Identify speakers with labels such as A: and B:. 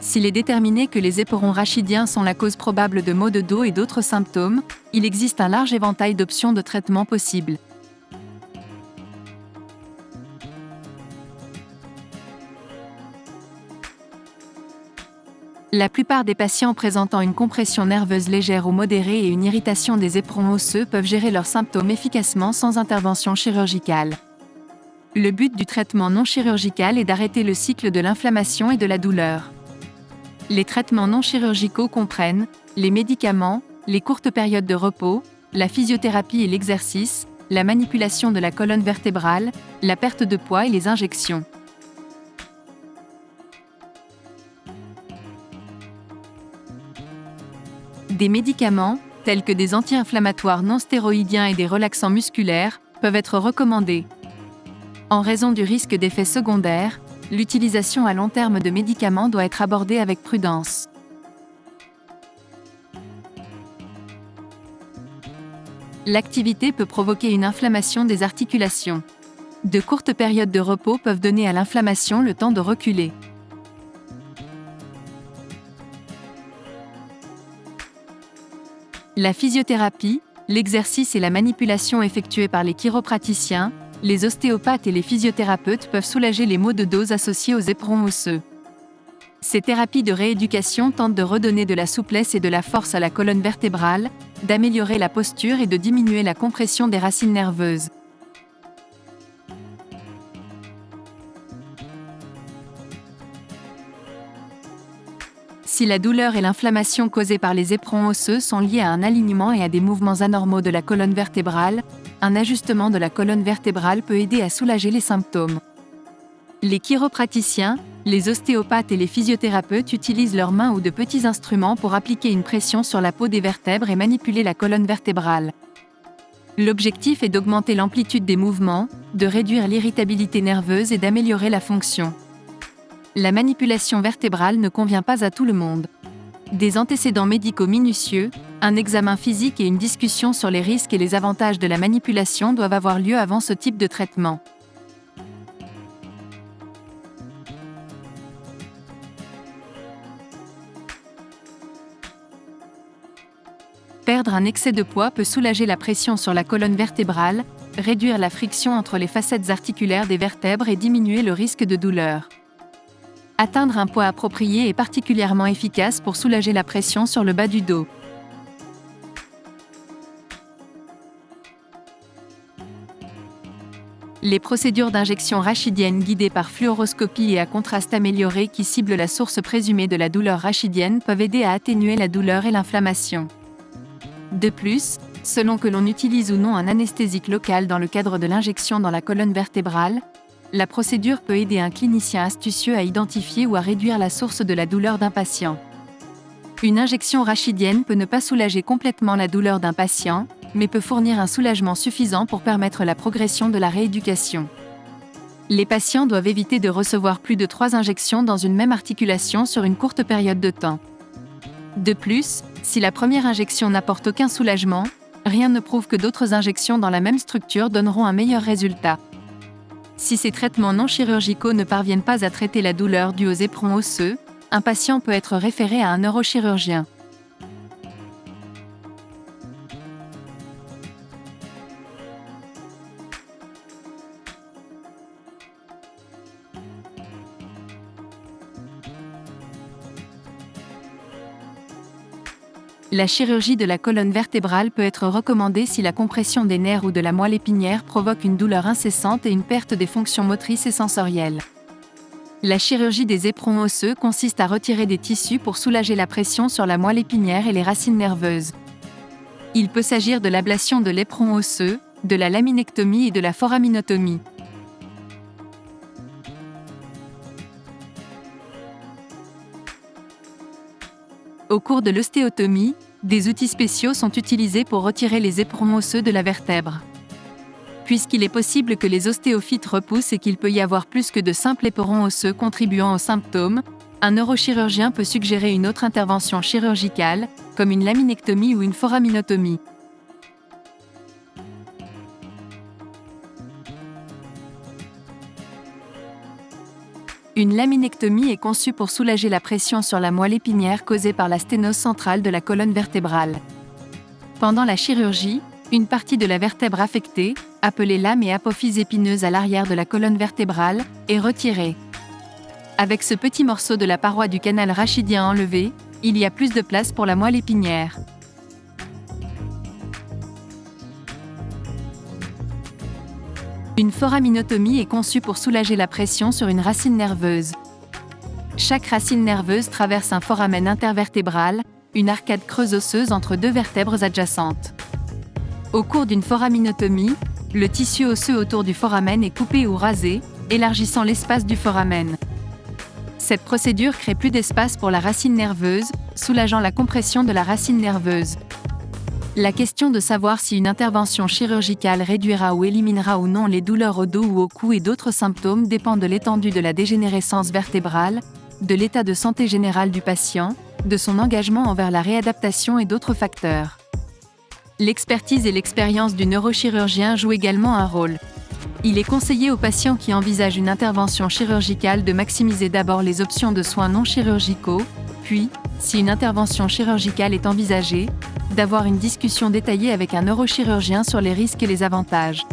A: S'il est déterminé que les éperons rachidiens sont la cause probable de maux de dos et d'autres symptômes, il existe un large éventail d'options de traitement possibles. La plupart des patients présentant une compression nerveuse légère ou modérée et une irritation des éperons osseux peuvent gérer leurs symptômes efficacement sans intervention chirurgicale. Le but du traitement non chirurgical est d'arrêter le cycle de l'inflammation et de la douleur. Les traitements non chirurgicaux comprennent les médicaments, les courtes périodes de repos, la physiothérapie et l'exercice, la manipulation de la colonne vertébrale, la perte de poids et les injections. Des médicaments, tels que des anti-inflammatoires non stéroïdiens et des relaxants musculaires, peuvent être recommandés. En raison du risque d'effets secondaires, l'utilisation à long terme de médicaments doit être abordée avec prudence. L'activité peut provoquer une inflammation des articulations. De courtes périodes de repos peuvent donner à l'inflammation le temps de reculer. La physiothérapie, l'exercice et la manipulation effectués par les chiropraticiens, les ostéopathes et les physiothérapeutes peuvent soulager les maux de dos associés aux éperons osseux. Ces thérapies de rééducation tentent de redonner de la souplesse et de la force à la colonne vertébrale, d'améliorer la posture et de diminuer la compression des racines nerveuses. Si la douleur et l'inflammation causées par les éperons osseux sont liées à un alignement et à des mouvements anormaux de la colonne vertébrale, un ajustement de la colonne vertébrale peut aider à soulager les symptômes. Les chiropraticiens, les ostéopathes et les physiothérapeutes utilisent leurs mains ou de petits instruments pour appliquer une pression sur la peau des vertèbres et manipuler la colonne vertébrale. L'objectif est d'augmenter l'amplitude des mouvements, de réduire l'irritabilité nerveuse et d'améliorer la fonction. La manipulation vertébrale ne convient pas à tout le monde. Des antécédents médicaux minutieux, un examen physique et une discussion sur les risques et les avantages de la manipulation doivent avoir lieu avant ce type de traitement. Perdre un excès de poids peut soulager la pression sur la colonne vertébrale, réduire la friction entre les facettes articulaires des vertèbres et diminuer le risque de douleur. Atteindre un poids approprié est particulièrement efficace pour soulager la pression sur le bas du dos. Les procédures d'injection rachidienne guidées par fluoroscopie et à contraste amélioré qui ciblent la source présumée de la douleur rachidienne peuvent aider à atténuer la douleur et l'inflammation. De plus, selon que l'on utilise ou non un anesthésique local dans le cadre de l'injection dans la colonne vertébrale, la procédure peut aider un clinicien astucieux à identifier ou à réduire la source de la douleur d'un patient. Une injection rachidienne peut ne pas soulager complètement la douleur d'un patient, mais peut fournir un soulagement suffisant pour permettre la progression de la rééducation. Les patients doivent éviter de recevoir plus de 3 injections dans une même articulation sur une courte période de temps. De plus, si la première injection n'apporte aucun soulagement, rien ne prouve que d'autres injections dans la même structure donneront un meilleur résultat. Si ces traitements non chirurgicaux ne parviennent pas à traiter la douleur due aux éperons osseux, un patient peut être référé à un neurochirurgien. La chirurgie de la colonne vertébrale peut être recommandée si la compression des nerfs ou de la moelle épinière provoque une douleur incessante et une perte des fonctions motrices et sensorielles. La chirurgie des éperons osseux consiste à retirer des tissus pour soulager la pression sur la moelle épinière et les racines nerveuses. Il peut s'agir de l'ablation de l'éperon osseux, de la laminectomie et de la foraminotomie. Au cours de l'ostéotomie, des outils spéciaux sont utilisés pour retirer les éperons osseux de la vertèbre. Puisqu'il est possible que les ostéophytes repoussent et qu'il peut y avoir plus que de simples éperons osseux contribuant aux symptômes, un neurochirurgien peut suggérer une autre intervention chirurgicale, comme une laminectomie ou une foraminotomie. Une laminectomie est conçue pour soulager la pression sur la moelle épinière causée par la sténose centrale de la colonne vertébrale. Pendant la chirurgie, une partie de la vertèbre affectée, appelée lame et apophyse épineuse à l'arrière de la colonne vertébrale, est retirée. Avec ce petit morceau de la paroi du canal rachidien enlevé, il y a plus de place pour la moelle épinière. Une foraminotomie est conçue pour soulager la pression sur une racine nerveuse. Chaque racine nerveuse traverse un foramen intervertébral, une arcade creuse osseuse entre deux vertèbres adjacentes. Au cours d'une foraminotomie, le tissu osseux autour du foramen est coupé ou rasé, élargissant l'espace du foramen. Cette procédure crée plus d'espace pour la racine nerveuse, soulageant la compression de la racine nerveuse. La question de savoir si une intervention chirurgicale réduira ou éliminera ou non les douleurs au dos ou au cou et d'autres symptômes dépend de l'étendue de la dégénérescence vertébrale, de l'état de santé général du patient, de son engagement envers la réadaptation et d'autres facteurs. L'expertise et l'expérience du neurochirurgien jouent également un rôle. Il est conseillé aux patients qui envisagent une intervention chirurgicale de maximiser d'abord les options de soins non chirurgicaux, puis, si une intervention chirurgicale est envisagée, d'avoir une discussion détaillée avec un neurochirurgien sur les risques et les avantages.